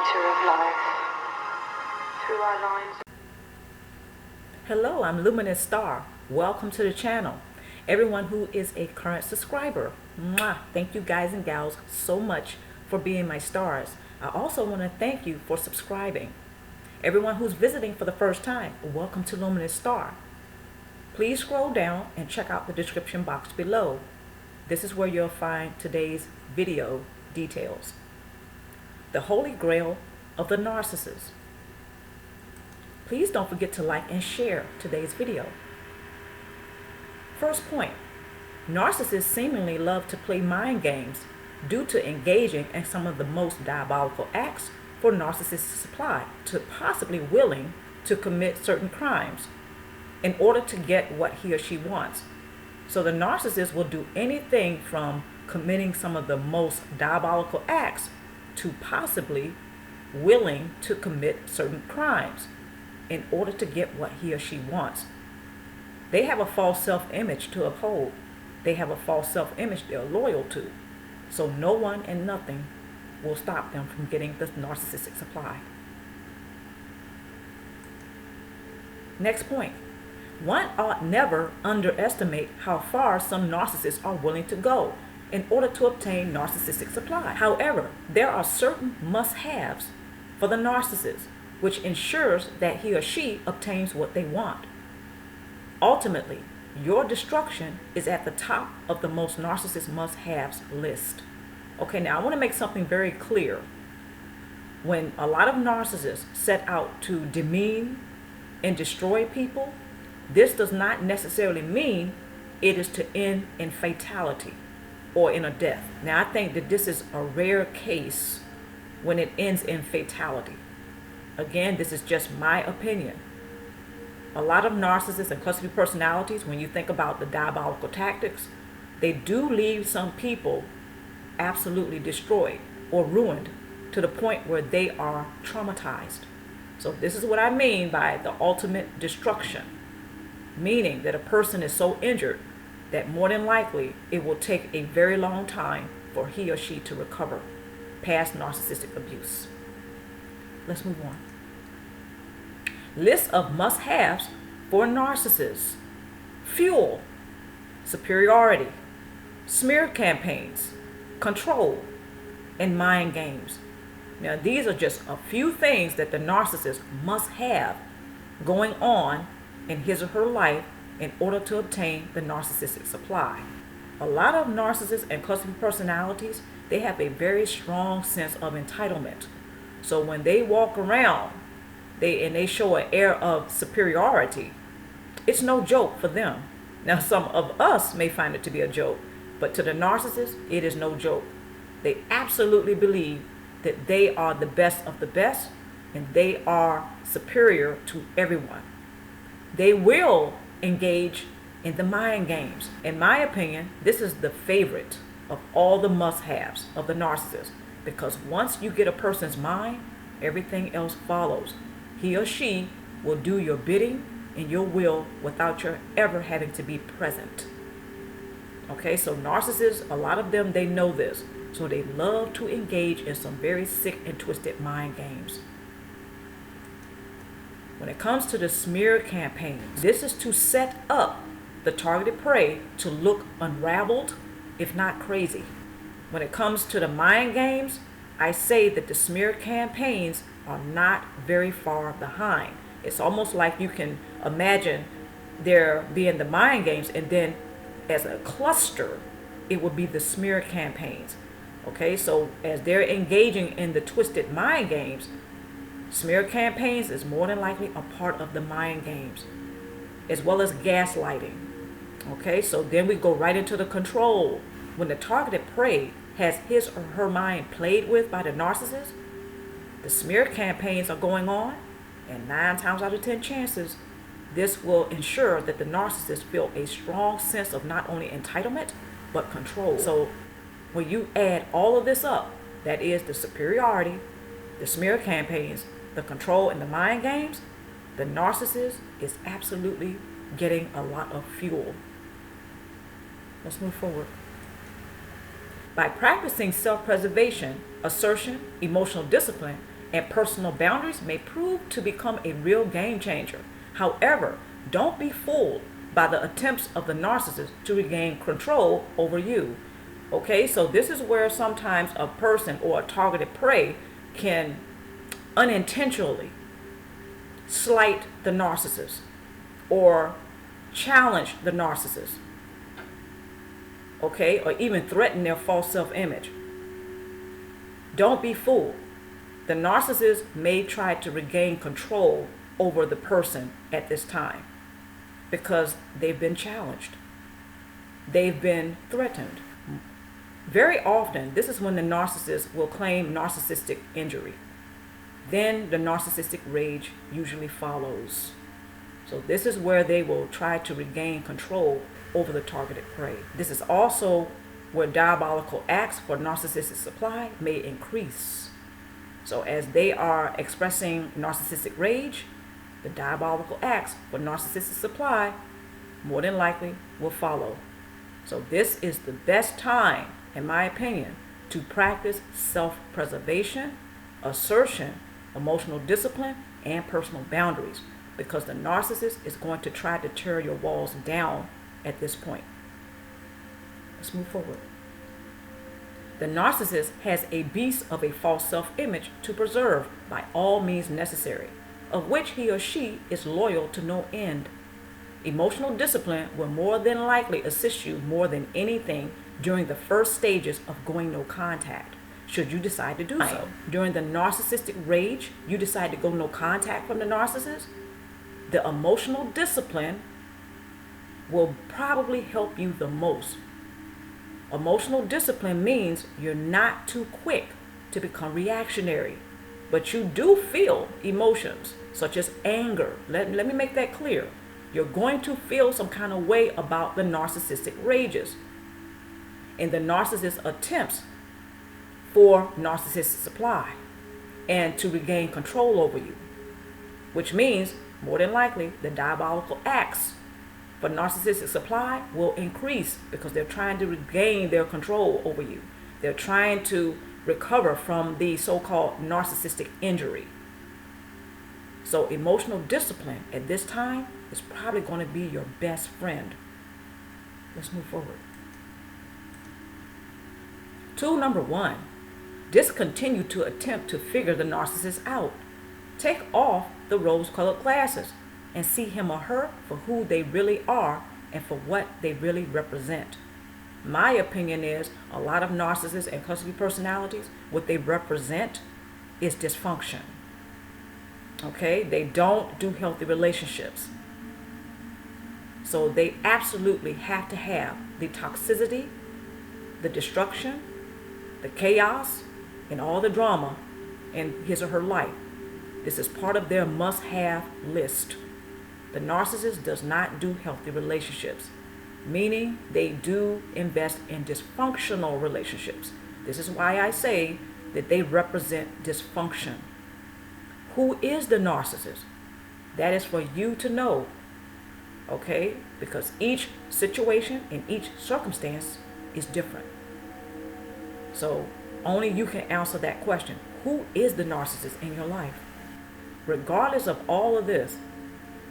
theater of life. Through our lines. Hello, I'm Luminousz Star. Welcome to the channel. Everyone who is a current subscriber, mwah, thank you guys and gals so much for being my stars. I also want to thank you for subscribing. Everyone who's visiting for the first time, welcome to Luminousz Star. Please scroll down and check out the description box below. This is where you'll find today's video details. The Holy Grail of the Narcissist. Please don't forget to like and share today's video. First point, narcissists seemingly love to play mind games due to engaging in some of the most diabolical acts for narcissistic supply, to possibly willing to commit certain crimes in order to get what he or she wants. So the narcissist will do anything from committing some of the most diabolical acts to possibly willing to commit certain crimes in order to get what he or she wants. They have a false self-image to uphold. They have a false self-image they're loyal to. So no one and nothing will stop them from getting the narcissistic supply. Next point. One ought never underestimate how far some narcissists are willing to go in order to obtain narcissistic supply. However, there are certain must-haves for the narcissist, which ensures that he or she obtains what they want. Ultimately, your destruction is at the top of the most narcissist must-haves list. Okay, now I want to make something very clear. When a lot of narcissists set out to demean and destroy people, this does not necessarily mean it is to end in fatality or in a death. Now, I think that this is a rare case when it ends in fatality. Again, this is just my opinion. A lot of narcissists and cluster B personalities, when you think about the diabolical tactics, they do leave some people absolutely destroyed or ruined to the point where they are traumatized. So this is what I mean by the ultimate destruction, meaning that a person is so injured that more than likely it will take a very long time for he or she to recover past narcissistic abuse. Let's move on. List of must-haves for narcissists. Fuel, superiority, smear campaigns, control, and mind games. Now, these are just a few things that the narcissist must have going on in his or her life in order to obtain the narcissistic supply. A lot of narcissists and cluster B personalities, they have a very strong sense of entitlement. So when they walk around, they show an air of superiority, it's no joke for them. Now, some of us may find it to be a joke, but to the narcissist, it is no joke. They absolutely believe that they are the best of the best and they are superior to everyone. They will engage in the mind games. In my opinion, this is the favorite of all the must-haves of the narcissist, because once you get a person's mind, everything else follows. He or she will do your bidding and your will without your ever having to be present. Okay, so narcissists, a lot of them, they know this. So they love to engage in some very sick and twisted mind games. When it comes to the smear campaigns, this is to set up the targeted prey to look unraveled, if not crazy. When it comes to the mind games, I say that the smear campaigns are not very far behind. It's almost like you can imagine there being the mind games, and then as a cluster, it would be the smear campaigns. Okay, so as they're engaging in the twisted mind games, smear campaigns is more than likely a part of the mind games, as well as gaslighting. Okay, so then we go right into the control. When the targeted prey has his or her mind played with by the narcissist, the smear campaigns are going on, and 9 times out of 10 chances, this will ensure that the narcissist feel a strong sense of not only entitlement, but control. So when you add all of this up, that is the superiority, the smear campaigns, the control, and the mind games, the narcissist is absolutely getting a lot of fuel. Let's move forward. By practicing self-preservation, assertion, emotional discipline, and personal boundaries may prove to become a real game changer. However, don't be fooled by the attempts of the narcissist to regain control over you. Okay, so this is where sometimes a person or a targeted prey can unintentionally slight the narcissist or challenge the narcissist, okay, or even threaten their false self-image. Don't be fooled. The narcissist may try to regain control over the person at this time because they've been challenged. They've been threatened. Very often, this is when the narcissist will claim narcissistic injury. Then the narcissistic rage usually follows. So this is where they will try to regain control over the targeted prey. This is also where diabolical acts for narcissistic supply may increase. So as they are expressing narcissistic rage, the diabolical acts for narcissistic supply more than likely will follow. So this is the best time, in my opinion, to practice self-preservation, assertion, emotional discipline, and personal boundaries, because the narcissist is going to try to tear your walls down at this point. Let's move forward. The narcissist has a beast of a false self-image to preserve by all means necessary, of which he or she is loyal to no end. Emotional discipline will more than likely assist you more than anything during the first stages of going no contact, should you decide to do so. During the narcissistic rage, you decide to go no contact from the narcissist, the emotional discipline will probably help you the most. Emotional discipline means you're not too quick to become reactionary, but you do feel emotions such as anger. Let me make that clear. You're going to feel some kind of way about the narcissistic rages and the narcissist attempts for narcissistic supply and to regain control over you, which means more than likely the diabolical acts for narcissistic supply will increase because they're trying to regain their control over you. They're trying to recover from the so-called narcissistic injury. So emotional discipline at this time is probably going to be your best friend. Let's move forward. Tool number 1, discontinue to attempt to figure the narcissist out. Take off the rose-colored glasses and see him or her for who they really are and for what they really represent. My opinion is a lot of narcissists and custody personalities, what they represent is dysfunction. Okay, they don't do healthy relationships. So they absolutely have to have the toxicity, the destruction, the chaos, and all the drama in his or her life. This is part of their must-have list. The narcissist does not do healthy relationships, meaning they do invest in dysfunctional relationships. This is why I say that they represent dysfunction. Who is the narcissist? That is for you to know, okay? Because each situation and each circumstance is different. So only you can answer that question. Who is the narcissist in your life? Regardless of all of this,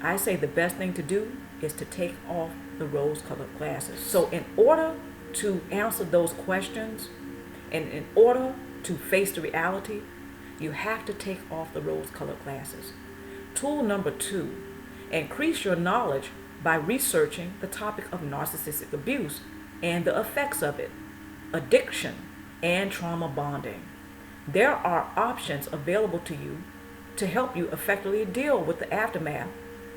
I say the best thing to do is to take off the rose-colored glasses. So in order to answer those questions and in order to face the reality, you have to take off the rose-colored glasses. Tool number 2, increase your knowledge by researching the topic of narcissistic abuse and the effects of it, addiction, and trauma bonding. There are options available to you to help you effectively deal with the aftermath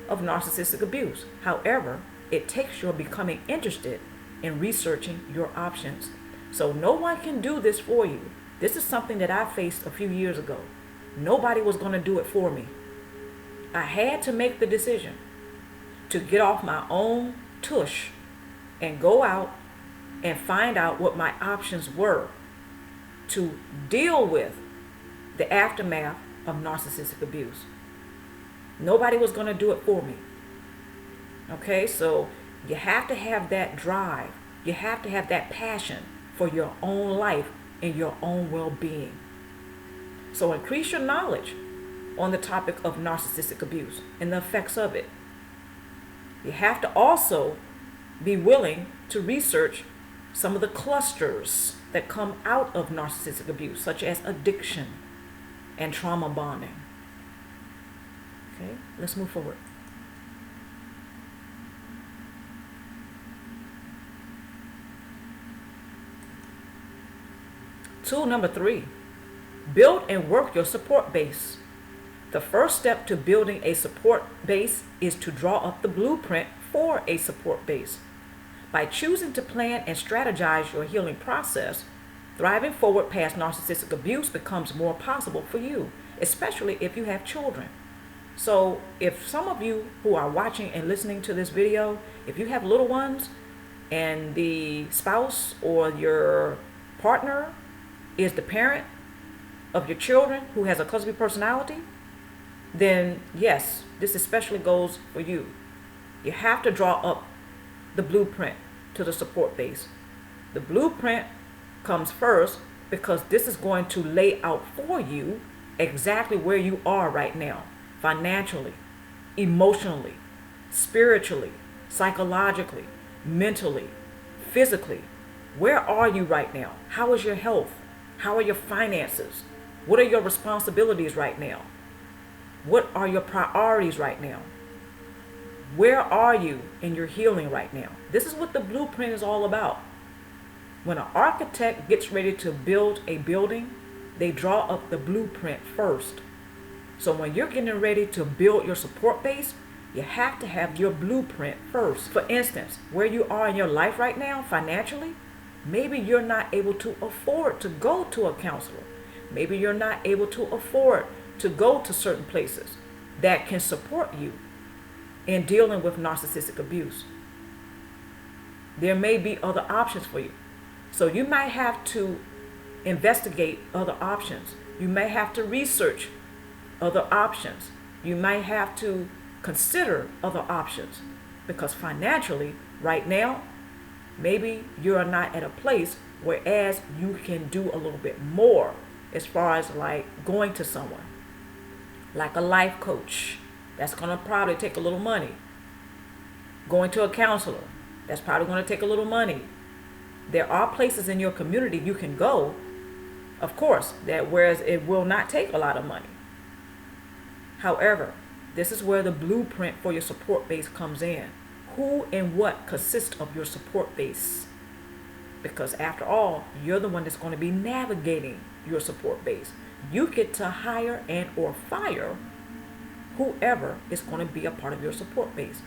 of narcissistic abuse. However, it takes your becoming interested in researching your options. So no one can do this for you. This is something that I faced a few years ago. Nobody was going to do it for me. I had to make the decision to get off my own tush and go out and find out what my options were to deal with the aftermath of narcissistic abuse. Nobody was going to do it for me. Okay, so you have to have that drive. You have to have that passion for your own life and your own well-being. So increase your knowledge on the topic of narcissistic abuse and the effects of it. You have to also be willing to research some of the clusters that come out of narcissistic abuse, such as addiction and trauma bonding. Okay, let's move forward. Tool number 3, build and work your support base. The first step to building a support base is to draw up the blueprint for a support base. By choosing to plan and strategize your healing process, thriving forward past narcissistic abuse becomes more possible for you, especially if you have children. So if some of you who are watching and listening to this video, if you have little ones and the spouse or your partner is the parent of your children who has a cluster personality, then yes, this especially goes for you. You have to draw up the blueprint to the support base. The blueprint comes first because this is going to lay out for you exactly where you are right now, financially, emotionally, spiritually, psychologically, mentally, physically. Where are you right now? How is your health? How are your finances? What are your responsibilities right now? What are your priorities right now? Where are you in your healing right now? This is what the blueprint is all about. When an architect gets ready to build a building, they draw up the blueprint first. So when you're getting ready to build your support base, you have to have your blueprint first. For instance, where you are in your life right now financially, maybe you're not able to afford to go to a counselor. Maybe you're not able to afford to go to certain places that can support you in dealing with narcissistic abuse. There may be other options for you. So you might have to investigate other options. You may have to research other options. You might have to consider other options because financially, right now, maybe you are not at a place whereas you can do a little bit more as far as like going to someone like a life coach. That's going to probably take a little money. Going to a counselor, that's probably going to take a little money. There are places in your community you can go, of course, that whereas it will not take a lot of money. However, this is where the blueprint for your support base comes in. Who and what consists of your support base? Because after all, you're the one that's going to be navigating your support base. You get to hire and or fire whoever is going to be a part of your support base.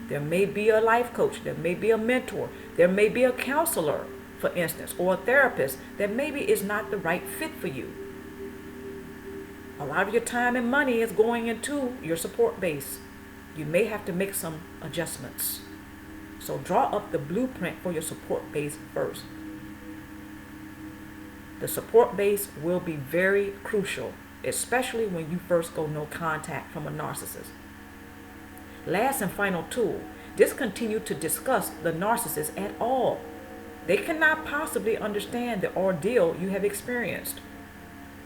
There may be a life coach, there may be a mentor, there may be a counselor, for instance, or a therapist that maybe is not the right fit for you. A lot of your time and money is going into your support base. You may have to make some adjustments. So draw up the blueprint for your support base first. The support base will be very crucial, especially when you first go no contact from a narcissist. Last and final tool, discontinue to discuss the narcissist at all. They cannot possibly understand the ordeal you have experienced.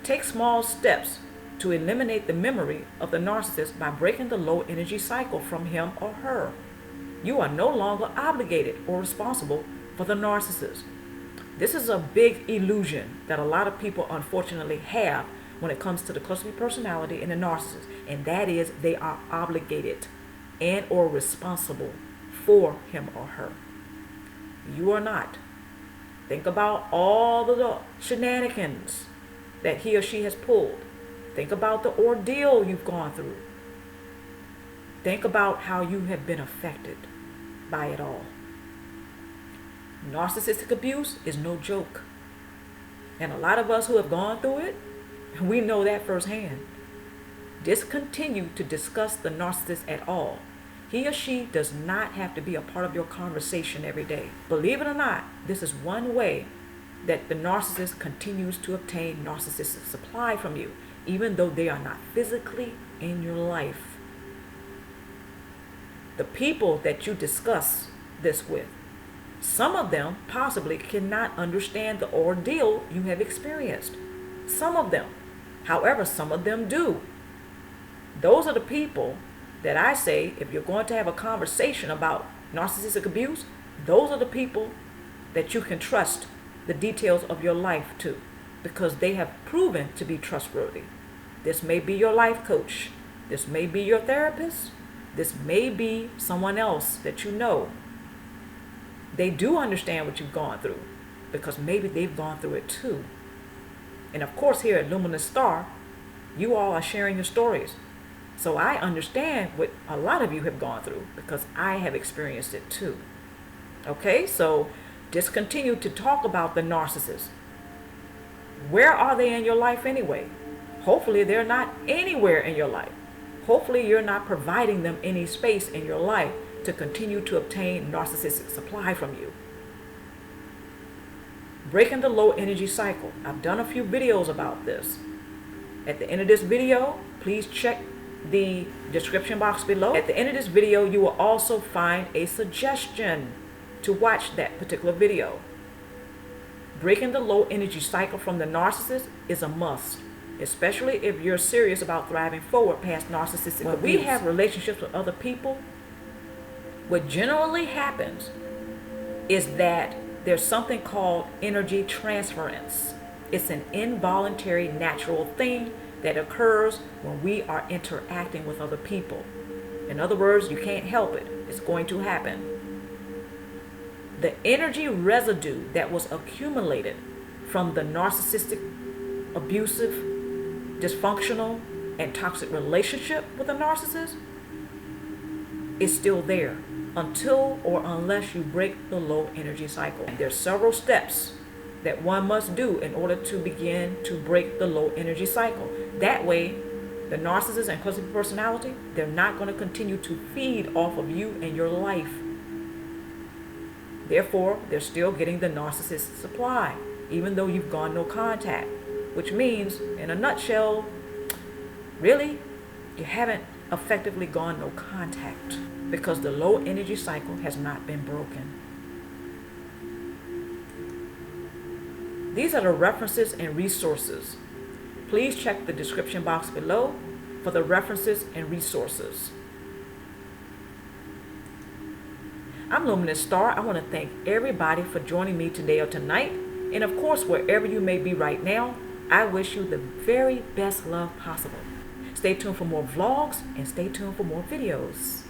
Take small steps to eliminate the memory of the narcissist by breaking the low energy cycle from him or her. You are no longer obligated or responsible for the narcissist. This is a big illusion that a lot of people unfortunately have when it comes to the cluster personality and the narcissist, and that is they are obligated and or responsible for him or her. You are not. Think about all the shenanigans that he or she has pulled. Think about the ordeal you've gone through. Think about how you have been affected by it all. Narcissistic abuse is no joke. And a lot of us who have gone through it, we know that firsthand. Discontinue to discuss the narcissist at all. He or she does not have to be a part of your conversation every day. Believe it or not, this is one way that the narcissist continues to obtain narcissistic supply from you, even though they are not physically in your life. The people that you discuss this with, some of them possibly cannot understand the ordeal you have experienced. Some of them However, some of them do. Those are the people that I say, if you're going to have a conversation about narcissistic abuse, those are the people that you can trust the details of your life to, because they have proven to be trustworthy. This may be your life coach. This may be your therapist. This may be someone else that you know. They do understand what you've gone through, because maybe they've gone through it too. And of course, here at Luminousz Star, you all are sharing your stories. So I understand what a lot of you have gone through, because I have experienced it too. Okay, so discontinue to talk about the narcissist. Where are they in your life anyway? Hopefully they're not anywhere in your life. Hopefully you're not providing them any space in your life to continue to obtain narcissistic supply from you. Breaking the low energy cycle. I've done a few videos about this. At the end of this video, please check the description box below. At the end of this video, you will also find a suggestion to watch that particular video. Breaking the low energy cycle from the narcissist is a must, especially if you're serious about thriving forward past narcissistic abuse. When we have relationships with other people, what generally happens is that there's something called energy transference. It's an involuntary, natural thing that occurs when we are interacting with other people. In other words, you can't help it. It's going to happen. The energy residue that was accumulated from the narcissistic, abusive, dysfunctional, and toxic relationship with a narcissist is still there until or unless you break the low energy cycle. And there's several steps that one must do in order to begin to break the low energy cycle. That way, the narcissist and cluster personality, they're not going to continue to feed off of you and your life. Therefore, they're still getting the narcissist supply, even though you've gone no contact. Which means, in a nutshell, really, you haven't effectively gone no contact, because the low energy cycle has not been broken. These are the references and resources. Please check the description box below for the references and resources. I'm Luminousz Star. I want to thank everybody for joining me today or tonight. And of course, wherever you may be right now, I wish you the very best love possible. Stay tuned for more vlogs and stay tuned for more videos.